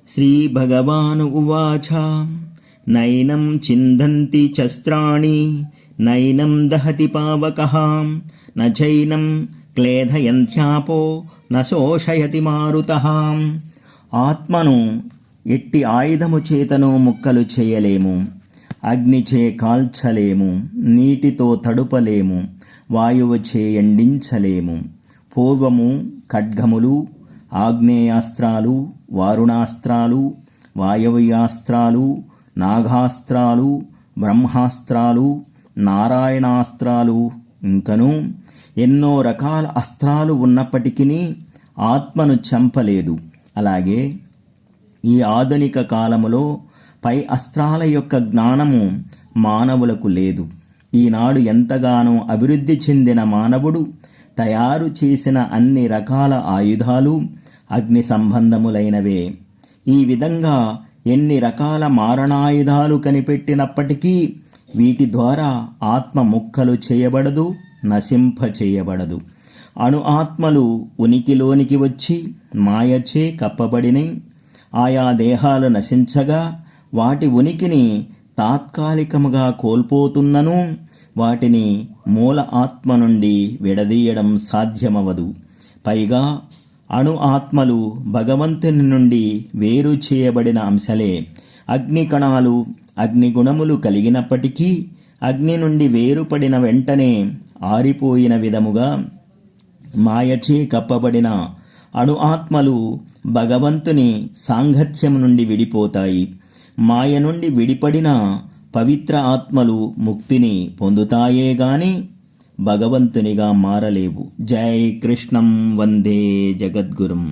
శ్రీభగవాను ఉవాచ నైనం చిందంతి శస్త్రాణి నైనం దహతి పావకః న చైనం క్లేదయంత్యాపో న శోషయతి మారుతః. ఆత్మను ఎట్టి ఆయుధము చేతను ముక్కలు చేయలేము, అగ్నిచే కాల్చలేము, నీటితో తడుపలేము, వాయువుచే ఎండించలేము. పూర్వము ఖడ్గములు, ఆగ్నేయాస్త్రాలు, వారుణాస్త్రాలు, వాయవ్యాస్త్రాలు, నాగాస్త్రాలు, బ్రహ్మాస్త్రాలు, నారాయణాస్త్రాలు, ఇంకను ఎన్నో రకాల అస్త్రాలు ఉన్నప్పటికీ ఆత్మను చంపలేదు. అలాగే ఈ ఆధునిక కాలములో పై అస్త్రాల యొక్క జ్ఞానము మానవులకు లేదు. ఈనాడు ఎంతగానో అభివృద్ధి చెందిన మానవుడు తయారు చేసిన అన్ని రకాల ఆయుధాలు అగ్ని సంబంధములైనవే. ఈ విధంగా ఎన్ని రకాల మారణాయుధాలు కనిపెట్టినప్పటికీ వీటి ద్వారా ఆత్మ ముక్కలు చేయబడదు, నశింప చేయబడదు. అణు ఆత్మలు ఉనికిలోనికి వచ్చి మాయచే కప్పబడినై ఆయా దేహాలు నశించగా వాటి ఉనికిని తాత్కాలికముగా కోల్పోతున్నను వాటిని మూల ఆత్మ నుండి విడదీయడం సాధ్యమవదు. పైగా అణు ఆత్మలు భగవంతుని నుండి వేరు చేయబడిన అంశలే. అగ్ని కణాలు అగ్నిగుణములు కలిగినప్పటికీ అగ్ని నుండి వేరుపడిన వెంటనే ఆరిపోయిన విధముగా మాయచే కప్పబడిన అణు ఆత్మలు భగవంతుని సాంగత్యం నుండి విడిపోతాయి. మాయ నుండి విడిపడిన పవిత్ర ఆత్మలు ముక్తిని పొందుతాయే గాని భగవంతునిగా మారలేవు. జై కృష్ణం వందే జగద్గురుం.